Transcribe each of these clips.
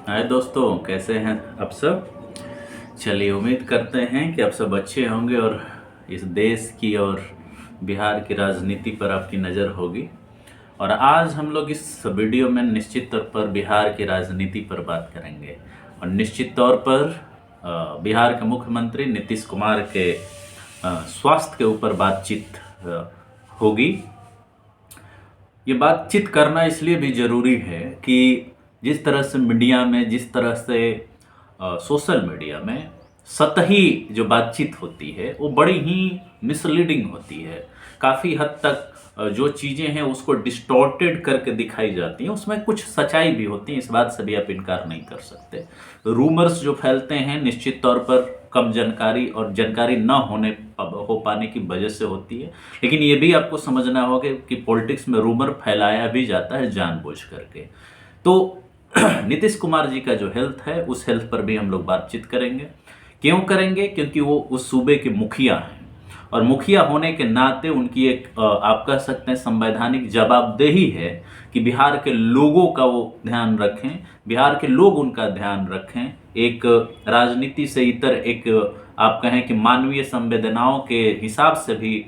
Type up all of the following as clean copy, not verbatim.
हाय दोस्तों, कैसे हैं आप सब। चलिए, उम्मीद करते हैं कि आप सब अच्छे होंगे और इस देश की और बिहार की राजनीति पर आपकी नज़र होगी। और आज हम लोग इस वीडियो में निश्चित तौर पर बिहार की राजनीति पर बात करेंगे और निश्चित तौर पर बिहार के मुख्यमंत्री नीतीश कुमार के स्वास्थ्य के ऊपर बातचीत होगी। ये बातचीत करना इसलिए भी ज़रूरी है कि जिस तरह से मीडिया में, जिस तरह से सोशल मीडिया में सतही जो बातचीत होती है वो बड़ी ही मिसलीडिंग होती है। काफ़ी हद तक जो चीज़ें हैं उसको डिस्टॉर्टेड करके दिखाई जाती हैं, उसमें कुछ सच्चाई भी होती है, इस बात से भी आप इनकार नहीं कर सकते। रूमर्स जो फैलते हैं निश्चित तौर पर कम जानकारी और जानकारी न होने हो पाने की वजह से होती है। लेकिन ये भी आपको समझना होगा कि पॉलिटिक्स में रूमर फैलाया भी जाता है जानबूझ करके। तो नीतीश कुमार जी का जो हेल्थ है उस हेल्थ पर भी हम लोग बातचीत करेंगे। क्यों करेंगे? क्योंकि वो उस सूबे के मुखिया हैं और मुखिया होने के नाते उनकी एक आप कह सकते हैं संवैधानिक जवाबदेही है कि बिहार के लोगों का वो ध्यान रखें, बिहार के लोग उनका ध्यान रखें। एक राजनीति से इतर एक आप कहें कि मानवीय संवेदनाओं के हिसाब से भी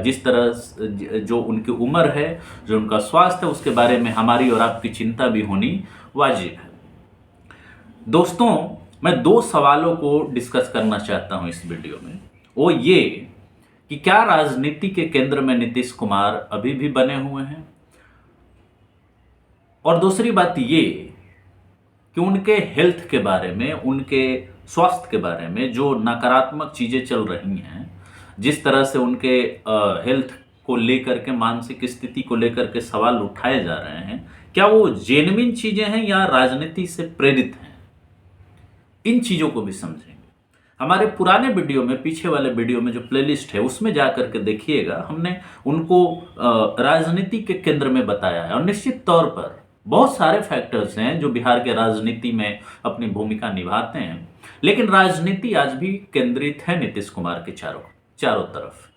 जिस तरह जो उनकी उम्र है, जो उनका स्वास्थ्य है, उसके बारे में हमारी और आपकी चिंता भी होनी वाजिब है। दोस्तों, मैं दो सवालों को डिस्कस करना चाहता हूं इस वीडियो में। वो ये कि क्या राजनीति के केंद्र में नीतीश कुमार अभी भी बने हुए हैं, और दूसरी बात ये कि उनके हेल्थ के बारे में, उनके स्वास्थ्य के बारे में जो नकारात्मक चीज़ें चल रही हैं, जिस तरह से उनके हेल्थ को लेकर के, मानसिक स्थिति को लेकर के सवाल उठाए जा रहे हैं, क्या वो जेन्युइन चीज़ें हैं या राजनीति से प्रेरित हैं, इन चीज़ों को भी समझेंगे। हमारे पुराने वीडियो में, पीछे वाले वीडियो में जो प्लेलिस्ट है उसमें जा करके देखिएगा, हमने उनको राजनीति के केंद्र में बताया है। और निश्चित तौर पर बहुत सारे फैक्टर्स हैं जो बिहार के राजनीति में अपनी भूमिका निभाते हैं, लेकिन राजनीति आज भी केंद्रित है नीतीश कुमार के चारों तरफ।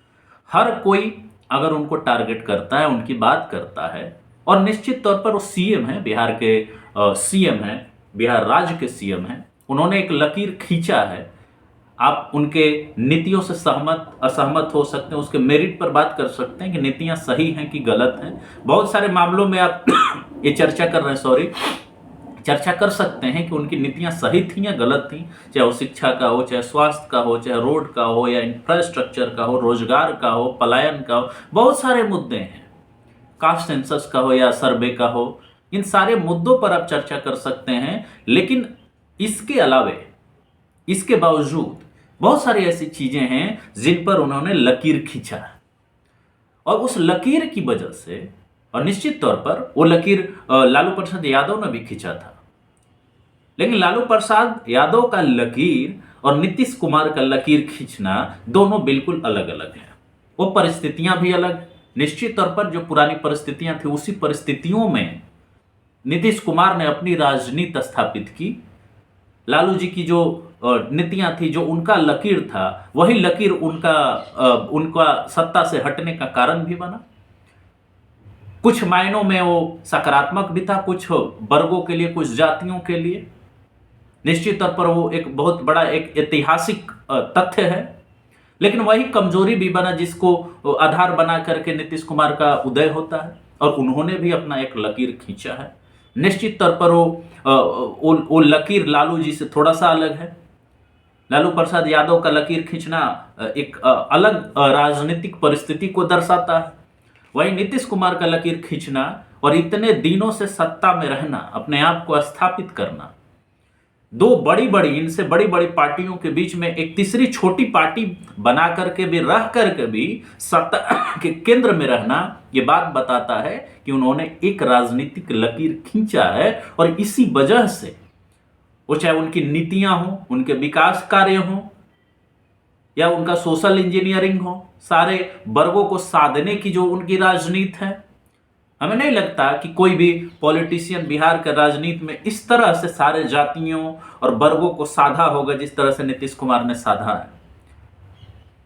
हर कोई अगर उनको टारगेट करता है, उनकी बात करता है, और निश्चित तौर पर वो सीएम है, बिहार के सीएम है, बिहार राज्य के सीएम है, उन्होंने एक लकीर खींचा है। आप उनके नीतियों से सहमत असहमत हो सकते हैं, उसके मेरिट पर बात कर सकते हैं कि नीतियां सही हैं कि गलत हैं। बहुत सारे मामलों में आप ये चर्चा कर सकते हैं कि उनकी नीतियां सही थी या गलत थी, चाहे वो शिक्षा का हो, चाहे स्वास्थ्य का हो, चाहे रोड का हो, या इंफ्रास्ट्रक्चर का हो, रोजगार का हो, पलायन का हो। बहुत सारे मुद्दे हैं, कास्ट सेंसस का हो या सर्वे का हो, इन सारे मुद्दों पर आप चर्चा कर सकते हैं। लेकिन इसके अलावे, इसके बावजूद बहुत सारी ऐसी चीजें हैं जिन पर उन्होंने लकीर खींचा है, और उस लकीर की वजह से, और निश्चित तौर पर वो लकीर लालू प्रसाद यादव ने भी खींचा था। लेकिन लालू प्रसाद यादव का लकीर और नीतीश कुमार का लकीर खींचना दोनों बिल्कुल अलग अलग हैं। वो परिस्थितियां भी अलग। निश्चित तौर पर जो पुरानी परिस्थितियां थी, उसी परिस्थितियों में नीतीश कुमार ने अपनी राजनीति स्थापित की। लालू जी की जो नीतियां थी, जो उनका लकीर था, वही लकीर उनका सत्ता से हटने का कारण भी बना। कुछ मायनों में वो सकारात्मक भी था, कुछ वर्गों के लिए, कुछ जातियों के लिए। निश्चित तौर पर वो एक बहुत बड़ा एक ऐतिहासिक तथ्य है। लेकिन वही कमजोरी भी बना जिसको आधार बना करके नीतीश कुमार का उदय होता है, और उन्होंने भी अपना एक लकीर खींचा है। निश्चित तौर पर वो लकीर लालू जी से थोड़ा सा अलग है। लालू प्रसाद यादव का लकीर खींचना एक अलग राजनीतिक परिस्थिति को दर्शाता है। वहीं नीतीश कुमार का लकीर खींचना और इतने दिनों से सत्ता में रहना, अपने आप को स्थापित करना, दो इनसे बड़ी बड़ी पार्टियों के बीच में एक तीसरी छोटी पार्टी बना करके भी, रह करके भी सत्ता के केंद्र में रहना, ये बात बताता है कि उन्होंने एक राजनीतिक लकीर खींचा है। और इसी वजह से वो, चाहे उनकी नीतियां हो, उनके विकास कार्य हो, या उनका सोशल इंजीनियरिंग हो, सारे वर्गों को साधने की जो उनकी राजनीति है, हमें नहीं लगता कि कोई भी पॉलिटिशियन बिहार के राजनीति में इस तरह से सारे जातियों और वर्गों को साधा होगा जिस तरह से नीतीश कुमार ने साधा है।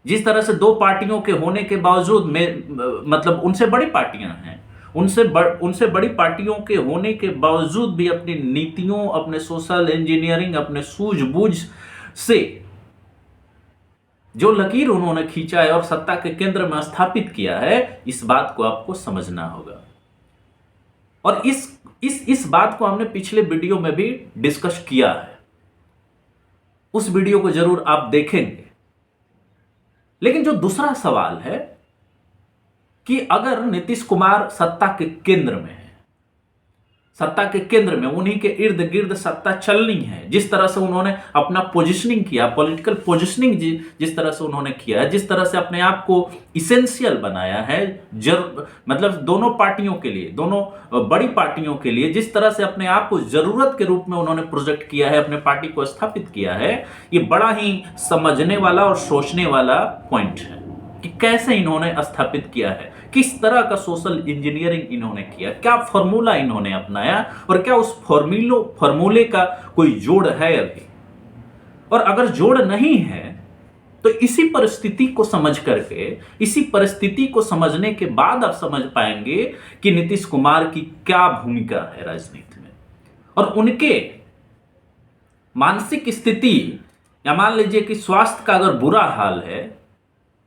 जिस तरह से दो पार्टियों के होने के बावजूद में, मतलब उनसे बड़ी पार्टियां हैं, उनसे बड़ी पार्टियों के होने के बावजूद भी अपनी नीतियों, अपने सोशल इंजीनियरिंग, अपने सूझबूझ से जो लकीर उन्होंने खींचा है और सत्ता के केंद्र में स्थापित किया है, इस बात को आपको समझना होगा। और इस बात को हमने पिछले वीडियो में भी डिस्कस किया है, उस वीडियो को जरूर आप देखेंगे। लेकिन जो दूसरा सवाल है कि अगर नीतीश कुमार सत्ता के केंद्र में है, सत्ता के केंद्र में उन्हीं के इर्द गिर्द सत्ता चलनी है, जिस तरह से उन्होंने अपना पोजीशनिंग किया, पॉलिटिकल पोजीशनिंग जिस तरह से उन्होंने किया है, जिस तरह से अपने आप को इसेंशियल बनाया है, मतलब दोनों पार्टियों के लिए, दोनों बड़ी पार्टियों के लिए जिस तरह से अपने आप को जरूरत के रूप में उन्होंने प्रोजेक्ट किया है, अपने पार्टी को स्थापित किया है, ये बड़ा ही समझने वाला और सोचने वाला पॉइंट है कि कैसे इन्होंने स्थापित किया है, किस तरह का सोशल इंजीनियरिंग इन्होंने किया, क्या फॉर्मूला इन्होंने अपनाया और क्या उस फॉर्मूले का कोई जोड़ है अभी। और अगर जोड़ नहीं है तो इसी परिस्थिति को समझ करके, इसी परिस्थिति को समझने के बाद आप समझ पाएंगे कि नीतीश कुमार की क्या भूमिका है राजनीति में। और उनके मानसिक स्थिति या मान लीजिए कि स्वास्थ्य का अगर बुरा हाल है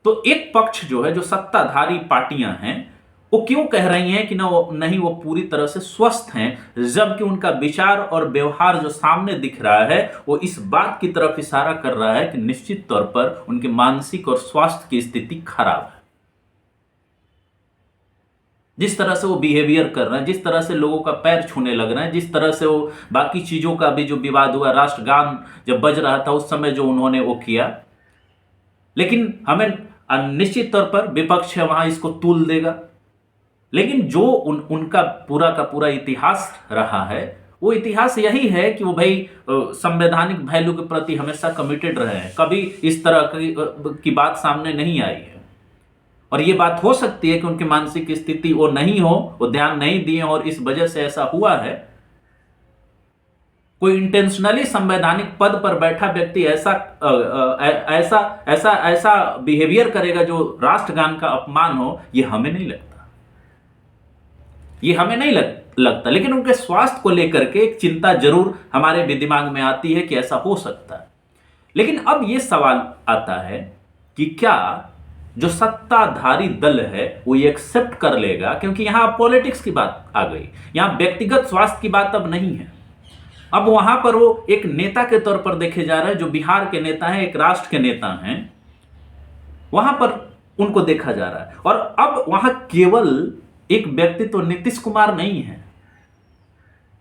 तो एक पक्ष जो है, जो सत्ताधारी पार्टियां हैं, वो क्यों कह रही हैं कि नहीं वो पूरी तरह से स्वस्थ हैं, जबकि उनका विचार और व्यवहार जो सामने दिख रहा है वो इस बात की तरफ इशारा कर रहा है कि निश्चित तौर पर उनकी मानसिक और स्वास्थ्य की स्थिति खराब है। जिस तरह से वो बिहेवियर कर रहे हैं, जिस तरह से लोगों का पैर छूने लग रहे हैं, जिस तरह से वो बाकी चीजों का भी जो विवाद हुआ, राष्ट्रगान जब बज रहा था उस समय जो उन्होंने वो किया, लेकिन हमें निश्चित तौर पर विपक्ष है वहां इसको तूल देगा। लेकिन जो उनका पूरा का पूरा इतिहास रहा है, वो इतिहास यही है कि वो भाई संवैधानिक वैल्यू के प्रति हमेशा कमिटेड रहे हैं, कभी इस तरह की बात सामने नहीं आई है। और ये बात हो सकती है कि उनकी मानसिक स्थिति वो नहीं हो, वो ध्यान नहीं दिए और इस वजह से ऐसा हुआ है। कोई इंटेंशनली संवैधानिक पद पर बैठा व्यक्ति ऐसा बिहेवियर करेगा जो राष्ट्रगान का अपमान हो, ये हमें नहीं लगता, ये हमें नहीं लगता। लेकिन उनके स्वास्थ्य को लेकर के एक चिंता जरूर हमारे भी दिमाग में आती है कि ऐसा हो सकता है। लेकिन अब ये सवाल आता है कि क्या जो सत्ताधारी दल है वो ये एक्सेप्ट कर लेगा, क्योंकि यहां पॉलिटिक्स की बात आ गई, यहां व्यक्तिगत स्वास्थ्य की बात अब नहीं है। अब वहां पर वो एक नेता के तौर पर देखे जा रहे हैं, जो बिहार के नेता हैं, एक राष्ट्र के नेता हैं, वहां पर उनको देखा जा रहा है। और अब वहां केवल एक व्यक्ति तो नीतीश कुमार नहीं है,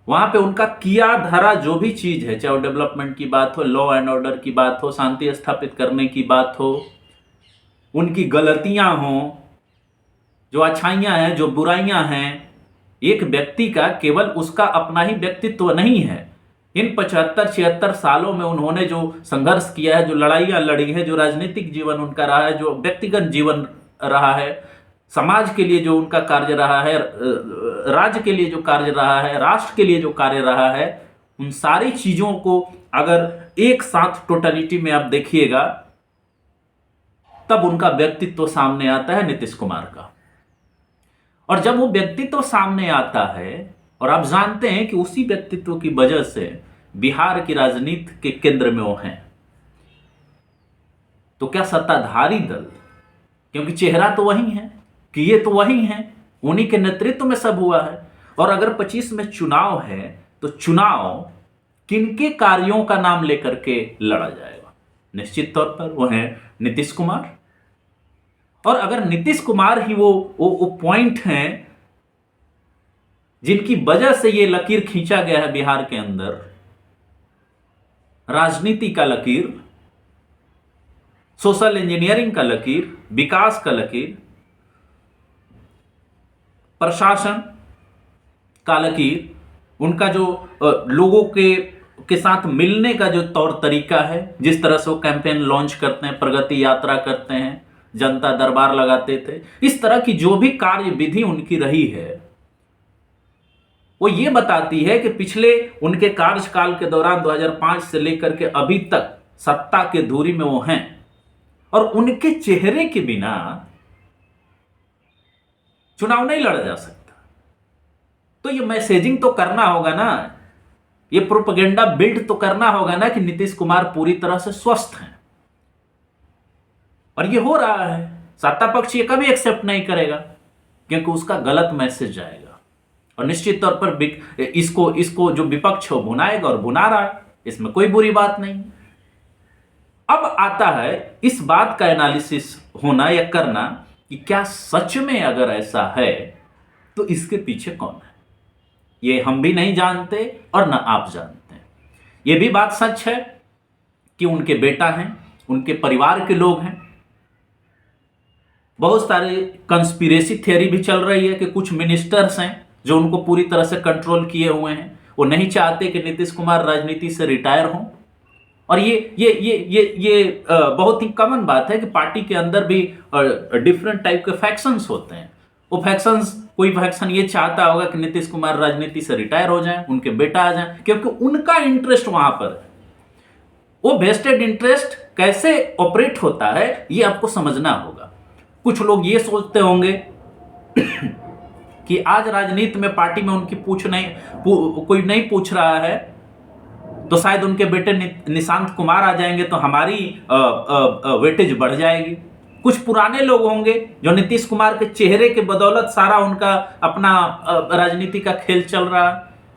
वहां पे उनका किया धरा जो भी चीज है, चाहे वो डेवलपमेंट की बात हो, लॉ एंड ऑर्डर की बात हो, शांति स्थापित करने की बात हो, उनकी गलतियां हो, जो अच्छाइयां हैं, जो बुराइयां हैं, एक व्यक्ति का केवल उसका अपना ही व्यक्तित्व नहीं है। इन 75-76 सालों में उन्होंने जो संघर्ष किया है, जो लड़ाइयां लड़ी है, जो राजनीतिक जीवन उनका रहा है, जो व्यक्तिगत जीवन रहा है, समाज के लिए जो उनका कार्य रहा है, राज्य के लिए जो कार्य रहा है, राष्ट्र के लिए जो कार्य रहा है, उन सारी चीजों को अगर एक साथ टोटलिटी में आप देखिएगा तब उनका व्यक्तित्व सामने आता है नीतीश कुमार का। और जब वो व्यक्तित्व सामने आता है, और आप जानते हैं कि उसी व्यक्तित्व की वजह से बिहार की राजनीति के केंद्र में वो हैं, तो क्या सत्ताधारी दल, क्योंकि चेहरा तो वही है, कि ये तो वही हैं, उन्हीं के नेतृत्व में सब हुआ है, और अगर 25 में चुनाव है तो चुनाव किनके कार्यों का नाम लेकर के लड़ा जाएगा? निश्चित तौर पर वो है नीतीश कुमार। और अगर नीतीश कुमार ही वो पॉइंट हैं जिनकी वजह से ये लकीर खींचा गया है बिहार के अंदर, राजनीति का लकीर, सोशल इंजीनियरिंग का लकीर, विकास का लकीर, प्रशासन का लकीर, उनका जो लोगों के साथ मिलने का जो तौर तरीका है, जिस तरह से वो कैंपेन लॉन्च करते हैं, प्रगति यात्रा करते हैं, जनता दरबार लगाते थे, इस तरह की जो भी कार्य विधि उनकी रही है, वो ये बताती है कि पिछले उनके कार्यकाल के दौरान 2005 से लेकर के अभी तक सत्ता के धुरी में वो हैं, और उनके चेहरे के बिना चुनाव नहीं लड़ा जा सकता। तो ये मैसेजिंग तो करना होगा ना, ये प्रोपेगेंडा बिल्ड तो करना होगा ना कि नीतीश कुमार पूरी तरह से स्वस्थ हैं, और ये हो रहा है। सत्ता पक्ष ये कभी एक्सेप्ट नहीं करेगा क्योंकि उसका गलत मैसेज जाएगा, और निश्चित तौर पर इसको जो विपक्ष है भुनाएगा, और भुना रहा है, इसमें कोई बुरी बात नहीं। अब आता है इस बात का एनालिसिस होना या करना कि क्या सच में अगर ऐसा है तो इसके पीछे कौन है। ये हम भी नहीं जानते और ना आप जानते हैं। ये भी बात सच है कि उनके बेटा हैं, उनके परिवार के लोग हैं। बहुत सारे कंस्पिरेसी थियरी भी चल रही है कि कुछ मिनिस्टर्स हैं जो उनको पूरी तरह से कंट्रोल किए हुए हैं। वो नहीं चाहते कि नीतीश कुमार राजनीति से रिटायर हों, और ये बहुत ही कॉमन बात है कि पार्टी के अंदर भी डिफरेंट टाइप के फैक्शंस होते हैं। वो फैक्शंस, कोई फैक्शन ये चाहता होगा कि नीतीश कुमार राजनीति से रिटायर हो जाएं, उनके बेटा आ जाएं, क्योंकि उनका इंटरेस्ट वहां पर है। वो वेस्टेड इंटरेस्ट कैसे ऑपरेट होता है ये आपको समझना होगा। कुछ लोग ये सोचते होंगे कि आज राजनीति में पार्टी में उनकी कोई नहीं पूछ रहा है, तो शायद उनके बेटे निशांत कुमार आ जाएंगे तो हमारी वेटेज बढ़ जाएगी। कुछ पुराने लोग होंगे जो नीतीश कुमार के चेहरे के बदौलत सारा उनका अपना राजनीति का खेल चल रहा है।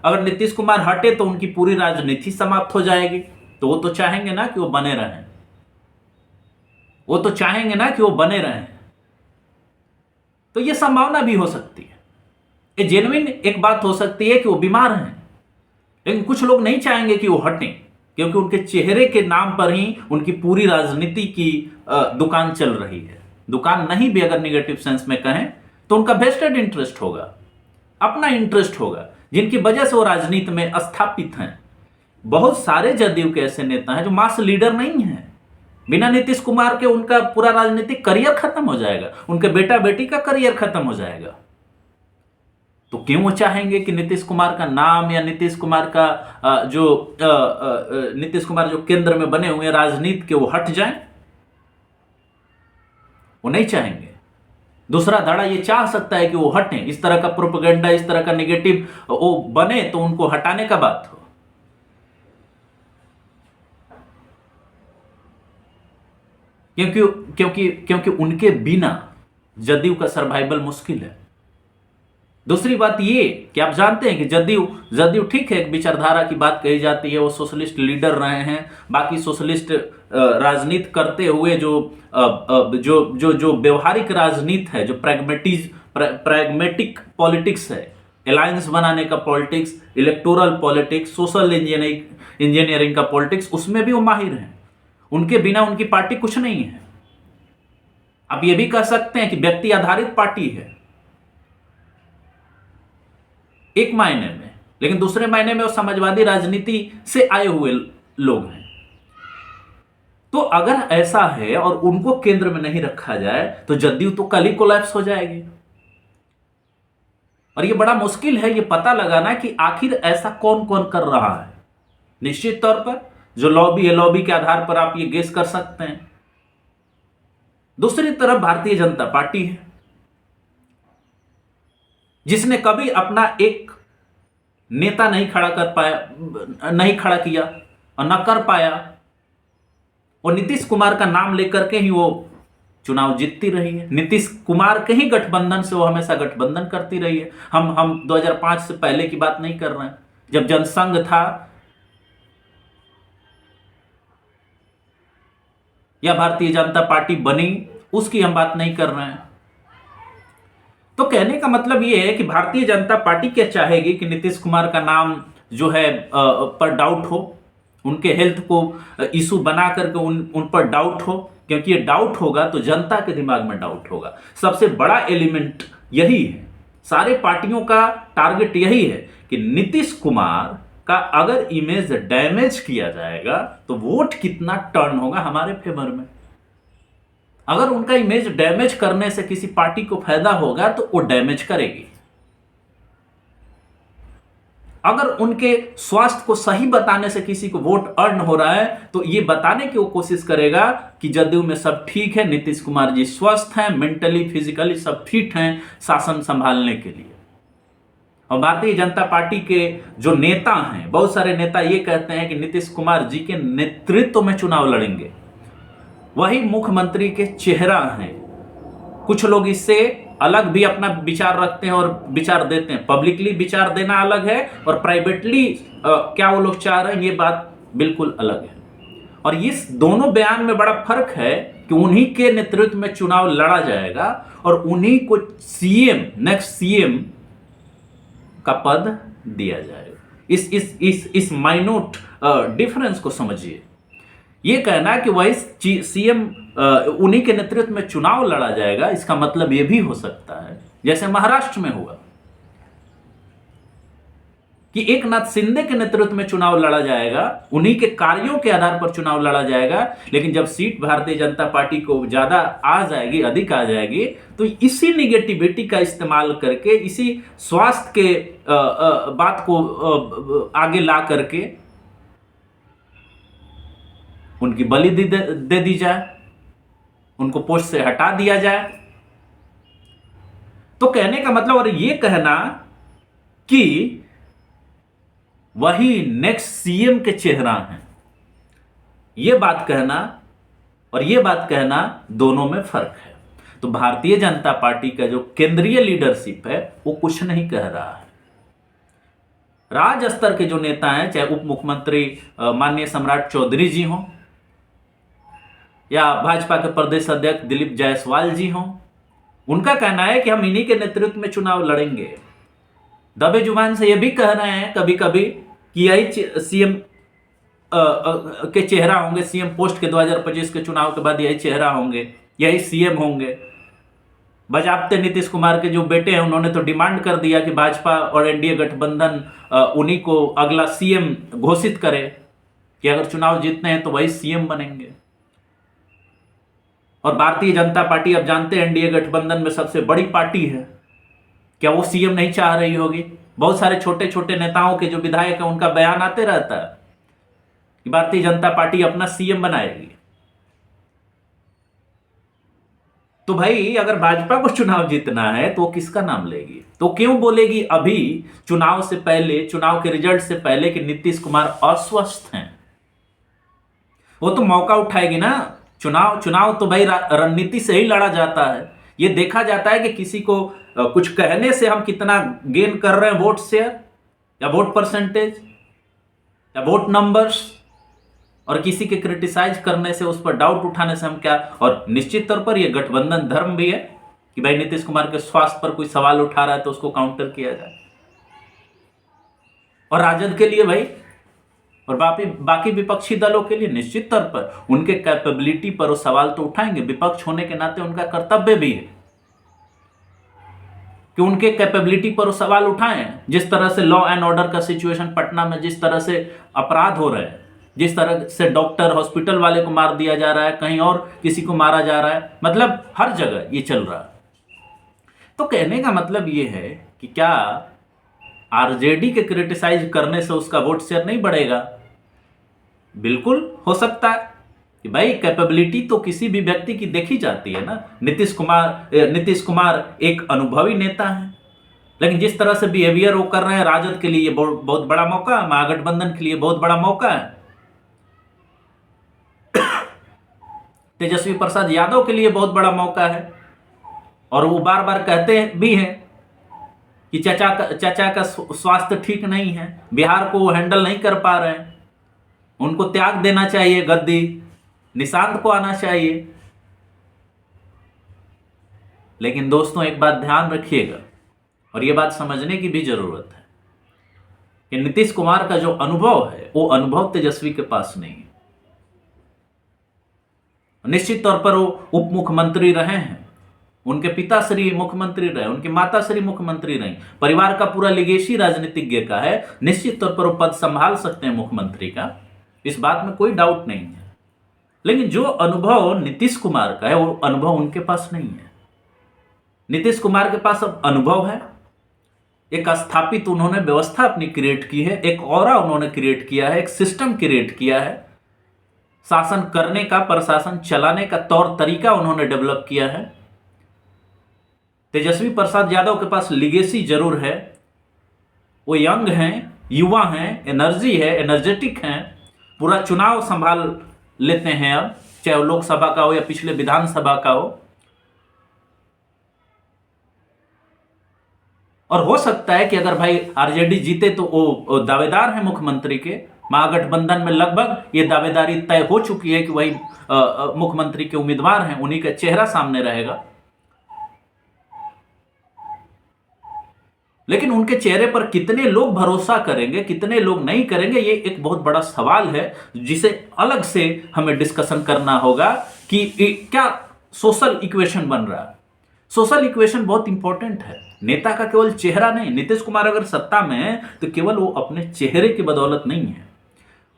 अगर नीतीश कुमार हटे तो उनकी पूरी राजनीति समाप्त हो जाएगी। तो वो तो चाहेंगे ना कि वो बने रहें, वो तो चाहेंगे ना कि वो बने रहें। तो ये संभावना भी हो सकती है, ये जेन्युइन एक बात हो सकती है कि वो बीमार हैं, लेकिन कुछ लोग नहीं चाहेंगे कि वो हटें, क्योंकि उनके चेहरे के नाम पर ही उनकी पूरी राजनीति की दुकान चल रही है। दुकान नहीं भी अगर निगेटिव सेंस में कहें तो उनका वेस्टेड इंटरेस्ट होगा, अपना इंटरेस्ट होगा, जिनकी वजह से वो राजनीति में स्थापित हैं। बहुत सारे जदयू के ऐसे नेता हैं जो मास लीडर नहीं हैं। बिना नीतीश कुमार के उनका पूरा राजनीतिक करियर खत्म हो जाएगा, उनके बेटा बेटी का करियर खत्म हो जाएगा। तो क्यों वो चाहेंगे कि नीतीश कुमार का नाम या नीतीश कुमार जो केंद्र में बने हुए राजनीति के वो हट जाएं? वो नहीं चाहेंगे। दूसरा धड़ा ये चाह सकता है कि वो हटें, इस तरह का प्रोपेगेंडा, इस तरह का नेगेटिव वो बने तो उनको हटाने का बात हो। क्योंकि उनके बिना जदयू का सर्वाइवल मुश्किल है। दूसरी बात ये कि आप जानते हैं कि जदयू ठीक है, एक विचारधारा की बात कही जाती है, वो सोशलिस्ट लीडर रहे हैं। बाकी सोशलिस्ट राजनीति करते हुए जो व्यवहारिक राजनीति है, जो प्रैग्मेटिक पॉलिटिक्स है, अलायंस बनाने का politics, electoral politics, social engineering का पॉलिटिक्स, उसमें भी वो माहिर हैं। उनके बिना उनकी पार्टी कुछ नहीं है। आप ये भी कह सकते हैं कि व्यक्ति आधारित पार्टी है एक मायने में, लेकिन दूसरे मायने में वो समाजवादी राजनीति से आए हुए लोग हैं। तो अगर ऐसा है और उनको केंद्र में नहीं रखा जाए तो जदयू तो कल ही कोलैप्स हो जाएगी। और ये बड़ा मुश्किल है ये पता लगाना कि आखिर ऐसा कौन कौन कर रहा है। निश्चित तौर पर जो लॉबी है, लॉबी के आधार पर आप ये गेस कर सकते हैं। दूसरी तरफ भारतीय जनता पार्टी है जिसने कभी अपना एक नेता नहीं खड़ा किया और न कर पाया, और नीतीश कुमार का नाम लेकर के ही वो चुनाव जीतती रही है। नीतीश कुमार के ही गठबंधन से वो हमेशा गठबंधन करती रही है। हम 2005 से पहले की बात नहीं कर रहे हैं, जब जनसंघ था या भारतीय जनता पार्टी बनी, उसकी हम बात नहीं कर रहे हैं। तो कहने का मतलब यह है कि भारतीय जनता पार्टी क्या चाहेगी कि नीतीश कुमार का नाम जो है पर डाउट हो, उनके हेल्थ को इशू बना करके उन पर डाउट हो, क्योंकि ये डाउट होगा तो जनता के दिमाग में डाउट होगा। सबसे बड़ा एलिमेंट यही है, सारे पार्टियों का टारगेट यही है कि नीतीश कुमार का अगर इमेज डैमेज किया जाएगा तो वोट कितना टर्न होगा हमारे फेवर में। अगर उनका इमेज डैमेज करने से किसी पार्टी को फायदा होगा तो वो डैमेज करेगी। अगर उनके स्वास्थ्य को सही बताने से किसी को वोट अर्न हो रहा है तो ये बताने की वो कोशिश करेगा कि जदयू में सब ठीक है, नीतीश कुमार जी स्वस्थ हैं, मेंटली फिजिकली सब फिट हैं शासन संभालने के लिए। और भारतीय जनता पार्टी के जो नेता हैं, बहुत सारे नेता ये कहते हैं कि नीतीश कुमार जी के नेतृत्व में चुनाव लड़ेंगे, वही मुख्यमंत्री के चेहरा हैं। कुछ लोग इससे अलग भी अपना विचार रखते हैं और विचार देते हैं। पब्लिकली विचार देना अलग है और प्राइवेटली क्या वो लोग चाह रहे हैं, ये बात बिल्कुल अलग है। और इस दोनों बयान में बड़ा फर्क है कि उन्हीं के नेतृत्व में चुनाव लड़ा जाएगा और उन्हीं को सीएम, नेक्स्ट सीएम का पद दिया जाएगा। इस माइन्यूट डिफरेंस को समझिए। ये कहना कि वही सीएम उन्हीं के नेतृत्व में चुनाव लड़ा जाएगा, इसका मतलब ये भी हो सकता है जैसे महाराष्ट्र में हुआ कि एकनाथ शिंदे के नेतृत्व में चुनाव लड़ा जाएगा, उन्हीं के कार्यों के आधार पर चुनाव लड़ा जाएगा, लेकिन जब सीट भारतीय जनता पार्टी को ज्यादा आ जाएगी, अधिक आ जाएगी, तो इसी निगेटिविटी का इस्तेमाल करके, इसी स्वास्थ्य के बात को आगे ला करके उनकी बलि दे दी जाए, उनको पोस्ट से हटा दिया जाए। तो कहने का मतलब और ये कहना कि वही नेक्स्ट सीएम के चेहरा हैं, ये बात कहना और ये बात कहना दोनों में फर्क है। तो भारतीय जनता पार्टी का जो केंद्रीय लीडरशिप है वो कुछ नहीं कह रहा है। राज्य स्तर के जो नेता हैं, चाहे उप मुख्यमंत्री माननीय सम्राट चौधरी जी हों या भाजपा के प्रदेश अध्यक्ष दिलीप जायसवाल जी हों, उनका कहना है कि हम इन्हीं के नेतृत्व में चुनाव लड़ेंगे। दबे जुबान से ये भी कह रहे हैं कभी कभी कि यही सीएम के चेहरा होंगे, सीएम पोस्ट के 2025 के चुनाव के बाद यही चेहरा होंगे, यही सीएम होंगे। बजाबते नीतीश कुमार के जो बेटे हैं उन्होंने तो डिमांड कर दिया कि भाजपा और एनडीए गठबंधन उन्हीं को अगला सीएम घोषित करे कि अगर चुनाव जीतते हैं तो वही सीएम बनेंगे। और भारतीय जनता पार्टी, अब जानते हैं एनडीए गठबंधन में सबसे बड़ी पार्टी है, क्या वो सीएम नहीं चाह रही होगी? बहुत सारे छोटे छोटे नेताओं के जो विधायक हैं उनका बयान आते रहता है कि भारतीय जनता पार्टी अपना सीएम बनाएगी। तो भाई अगर भाजपा को चुनाव जीतना है तो वो किसका नाम लेगी? तो क्यों बोलेगी अभी चुनाव से पहले, चुनाव के रिजल्ट से पहले कि नीतीश कुमार अस्वस्थ हैं? वो तो मौका उठाएगी ना। चुनाव तो भाई रणनीति से ही लड़ा जाता है। ये देखा जाता है कि किसी को कुछ कहने से हम कितना गेन कर रहे हैं, वोट शेयर या वोट परसेंटेज या वोट नंबर्स, और किसी के क्रिटिसाइज करने से, उस पर डाउट उठाने से हम क्या। और निश्चित तौर पर यह गठबंधन धर्म भी है कि भाई नीतीश कुमार के स्वास्थ्य पर कोई सवाल उठा रहा है तो उसको काउंटर किया जाए। और राजद के लिए भाई और बाकी विपक्षी दलों के लिए निश्चित तौर पर उनके कैपेबिलिटी पर वो सवाल तो उठाएंगे। विपक्ष होने के नाते उनका कर्तव्य भी है कि उनके कैपेबिलिटी पर वो सवाल उठाएं। जिस तरह से लॉ एंड ऑर्डर का सिचुएशन पटना में, जिस तरह से अपराध हो रहे हैं, जिस तरह से डॉक्टर, हॉस्पिटल वाले को मार दिया जा रहा है, कहीं और किसी को मारा जा रहा है, मतलब हर जगह ये चल रहा है। तो कहने का मतलब ये है कि क्या आरजेडी के क्रिटिसाइज करने से उसका वोट शेयर नहीं बढ़ेगा? बिल्कुल हो सकता है कि भाई कैपेबिलिटी तो किसी भी व्यक्ति की देखी जाती है ना। नीतीश कुमार एक अनुभवी नेता है, लेकिन जिस तरह से बिहेवियर वो कर रहे हैं, राजद के लिए ये बहुत बड़ा मौका है, महागठबंधन के लिए बहुत बड़ा मौका है, तेजस्वी प्रसाद यादव के लिए बहुत बड़ा मौका है। और वो बार बार कहते भी हैं कि चाचा का स्वास्थ्य ठीक नहीं है, बिहार को वो हैंडल नहीं कर पा रहे हैं, उनको त्याग देना चाहिए गद्दी, निशांत को आना चाहिए। लेकिन दोस्तों एक बात ध्यान रखिएगा और ये बात समझने की भी जरूरत है कि नीतीश कुमार का जो अनुभव है वो अनुभव तेजस्वी के पास नहीं है। निश्चित तौर पर वो उप मुख्यमंत्री रहे हैं, उनके पिताश्री मुख्यमंत्री रहे, उनकी माताश्री मुख्यमंत्री रही, परिवार का पूरा लिगेसी राजनीतिज्ञ का है। निश्चित तौर पर वो पद संभाल सकते हैं मुख्यमंत्री का, इस बात में कोई डाउट नहीं है। लेकिन जो अनुभव नीतीश कुमार का है वो अनुभव उनके पास नहीं है। नीतीश कुमार के पास अब अनुभव है, एक स्थापित उन्होंने व्यवस्था अपनी क्रिएट की है, एक ऑरा उन्होंने क्रिएट किया है, एक सिस्टम क्रिएट किया है, शासन करने का, प्रशासन चलाने का तौर तरीका उन्होंने डेवलप किया है। तेजस्वी प्रसाद यादव के पास लिगेसी जरूर है, वो यंग हैं, युवा हैं, एनर्जी है, एनर्जेटिक हैं, पूरा चुनाव संभाल लेते हैं अब, चाहे वो लोकसभा का हो या पिछले विधानसभा का हो। और हो सकता है कि अगर भाई आरजेडी जीते तो वो दावेदार हैं मुख्यमंत्री के, महागठबंधन में लगभग ये दावेदारी तय हो चुकी है कि वही मुख्यमंत्री के उम्मीदवार हैं, उन्हीं का चेहरा सामने रहेगा। लेकिन उनके चेहरे पर कितने लोग भरोसा करेंगे, कितने लोग नहीं करेंगे, ये एक बहुत बड़ा सवाल है जिसे अलग से हमें डिस्कशन करना होगा कि क्या सोशल इक्वेशन बन रहा है। सोशल इक्वेशन बहुत इंपॉर्टेंट है। नेता का केवल चेहरा नहीं, नीतीश कुमार अगर सत्ता में है तो केवल वो अपने चेहरे की बदौलत नहीं है,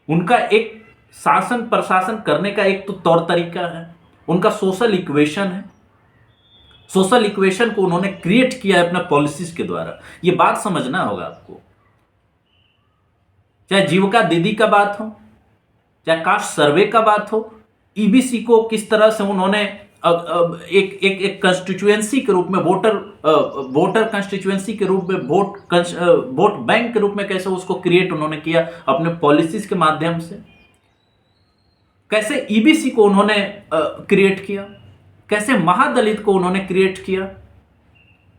उनका एक शासन प्रशासन करने का एक तो तौर तरीका है, उनका सोशल इक्वेशन है। सोशल इक्वेशन को उन्होंने क्रिएट किया है अपना पॉलिसीज के द्वारा। ये बात समझना होगा आपको। चाहे जीविका दीदी का बात हो, चाहे कास्ट सर्वे का बात हो, ईबीसी को किस तरह से उन्होंने एक कंस्टिट्यूएंसी के रूप में, वोटर कंस्टिट्यूएंसी के रूप में, वोट बैंक के रूप में कैसे उसको क्रिएट उन्होंने किया अपने पॉलिसीज के माध्यम से। कैसे ईबीसी को उन्होंने क्रिएट किया, कैसे महादलित को उन्होंने क्रिएट किया।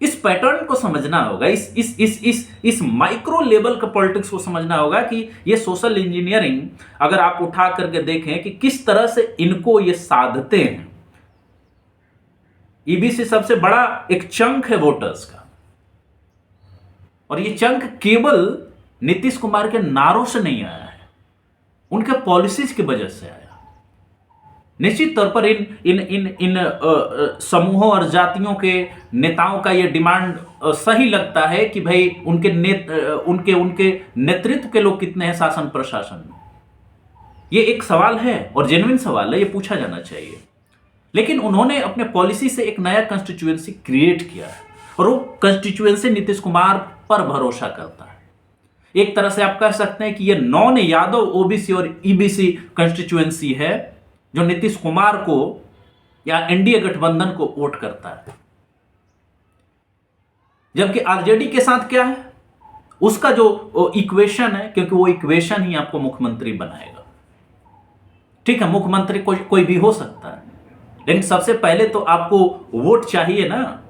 इस पैटर्न को समझना होगा, इस माइक्रो लेवल का पॉलिटिक्स को समझना होगा कि ये सोशल इंजीनियरिंग अगर आप उठा करके देखें कि किस तरह से इनको ये साधते हैं। ईबीसी सबसे बड़ा एक चंक है वोटर्स का, और ये चंक केवल नीतीश कुमार के नारों से नहीं आया है, उनके पॉलिसीज की वजह से आया। निश्चित तौर पर इन समूहों और जातियों के नेताओं का ये डिमांड सही लगता है कि भाई उनके नेतृत्व के लोग कितने हैं शासन प्रशासन में। ये एक सवाल है और जेन्युइन सवाल है, ये पूछा जाना चाहिए। लेकिन उन्होंने अपने पॉलिसी से एक नया कंस्टिट्यूएंसी क्रिएट किया है, और वो कंस्टिट्यूएंसी नीतीश कुमार पर भरोसा करता है। एक तरह से आप कह सकते हैं कि ये नॉन यादव ओबीसी और ईबीसी कंस्टिट्यूएंसी है जो नीतीश कुमार को या एनडीए गठबंधन को वोट करता है। जबकि आरजेडी के साथ क्या है, उसका जो इक्वेशन है, क्योंकि वो इक्वेशन ही आपको मुख्यमंत्री बनाएगा। ठीक है, मुख्यमंत्री कोई भी हो सकता है, लेकिन सबसे पहले तो आपको वोट चाहिए ना।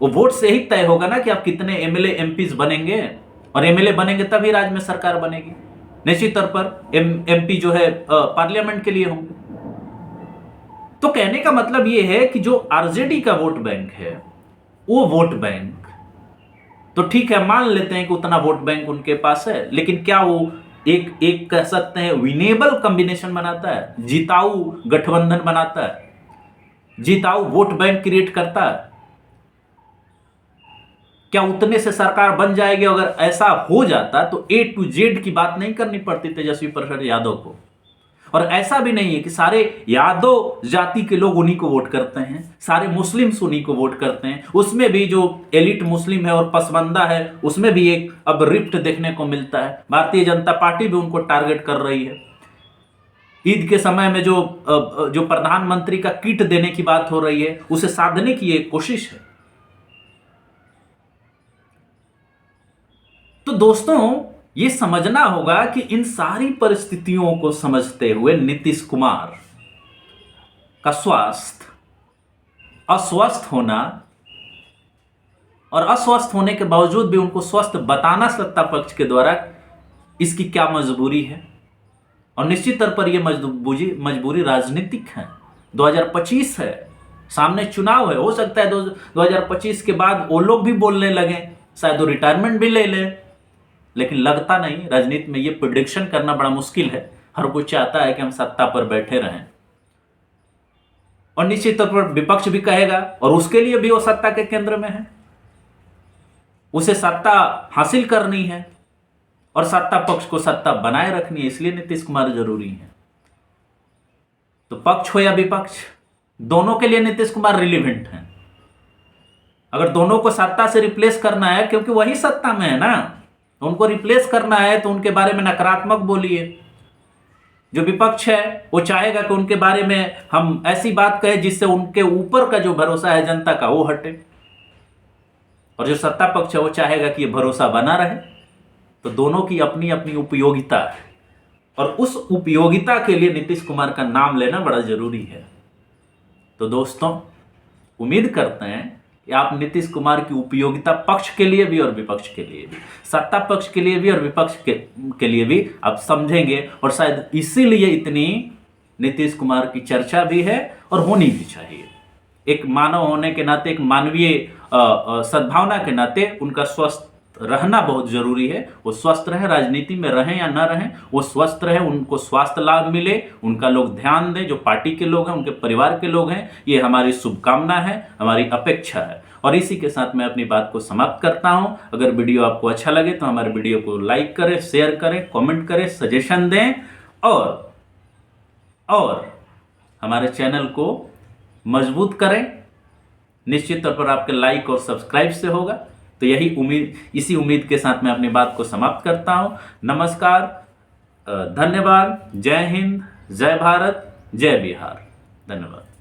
वो वोट से ही तय होगा ना कि आप कितने एमएलए एमपीज बनेंगे, और एमएलए बनेंगे तभी राज्य में सरकार बनेगी। निश्चित तौर पर एमपी जो है पार्लियामेंट के लिए होंगे। तो कहने का मतलब ये है कि जो आरजेडी का वोट बैंक है, वो वोट बैंक तो ठीक है, मान लेते हैं कि उतना वोट बैंक उनके पास है, लेकिन क्या वो एक कह सकते हैं विनेबल कॉम्बिनेशन बनाता है, जिताऊ गठबंधन बनाता है, जिताऊ वोट बैंक क्रिएट करता है? क्या उतने से सरकार बन जाएगी? अगर ऐसा हो जाता तो ए टू जेड की बात नहीं करनी पड़ती तेजस्वी प्रसाद यादव को। और ऐसा भी नहीं है कि सारे यादव जाति के लोग उन्हीं को वोट करते हैं, सारे मुस्लिम्स उन्हीं को वोट करते हैं। उसमें भी जो एलिट मुस्लिम है और पसमंदा है, उसमें भी एक अब रिफ्ट देखने को मिलता है। भारतीय जनता पार्टी भी उनको टारगेट कर रही है। ईद के समय में जो प्रधानमंत्री का किट देने की बात हो रही है, उसे साधने की एक कोशिश है। तो दोस्तों, ये समझना होगा कि इन सारी परिस्थितियों को समझते हुए नीतीश कुमार का स्वास्थ्य अस्वस्थ होना, और अस्वस्थ होने के बावजूद भी उनको स्वस्थ बताना सत्ता पक्ष के द्वारा, इसकी क्या मजबूरी है। और निश्चित तौर पर यह मजबूरी राजनीतिक है। 2025 है, सामने चुनाव है। हो सकता है 2025 के बाद वो लोग भी बोलने लगे, शायद वो रिटायरमेंट भी ले ले, लेकिन लगता नहीं। राजनीति में ये प्रेडिक्शन करना बड़ा मुश्किल है। हर कोई चाहता है कि हम सत्ता पर बैठे रहें, और निश्चित तौर पर विपक्ष भी कहेगा, और उसके लिए भी वो सत्ता के केंद्र में है, उसे सत्ता हासिल करनी है और सत्ता पक्ष को सत्ता बनाए रखनी है। इसलिए नीतीश कुमार जरूरी है। तो पक्ष हो या विपक्ष, दोनों के लिए नीतीश कुमार रिलेवेंट है। अगर दोनों को सत्ता से रिप्लेस करना है, क्योंकि वही सत्ता में है ना, तो उनको रिप्लेस करना है, तो उनके बारे में नकारात्मक बोलिए। जो विपक्ष है वो चाहेगा कि उनके बारे में हम ऐसी बात कहें जिससे उनके ऊपर का जो भरोसा है जनता का, वो हटे। और जो सत्ता पक्ष है वो चाहेगा कि ये भरोसा बना रहे। तो दोनों की अपनी अपनी उपयोगिता है, और उस उपयोगिता के लिए नीतीश कुमार का नाम लेना बड़ा जरूरी है। तो दोस्तों, उम्मीद करते हैं कि आप नीतीश कुमार की उपयोगिता पक्ष के लिए भी और विपक्ष के लिए भी, सत्ता पक्ष के लिए भी और विपक्ष के लिए भी आप समझेंगे, और शायद इसीलिए इतनी नीतीश कुमार की चर्चा भी है और होनी भी चाहिए। एक मानव होने के नाते, एक मानवीय सद्भावना के नाते उनका स्वस्थ रहना बहुत जरूरी है। वो स्वस्थ रहे, राजनीति में रहें या ना रहें, वो स्वस्थ रहे, उनको स्वास्थ्य लाभ मिले, उनका लोग ध्यान दें, जो पार्टी के लोग हैं, उनके परिवार के लोग हैं। ये हमारी शुभकामना है, हमारी अपेक्षा है। और इसी के साथ मैं अपनी बात को समाप्त करता हूं। अगर वीडियो आपको अच्छा लगे तो हमारे वीडियो को लाइक करें, शेयर करें, कमेंट करें, सजेशन दें, और हमारे चैनल को मजबूत करें। निश्चित तौर पर आपके लाइक और सब्सक्राइब से होगा। तो इसी उम्मीद के साथ मैं अपनी बात को समाप्त करता हूं। नमस्कार, धन्यवाद, जय हिंद, जय भारत, जय बिहार। धन्यवाद।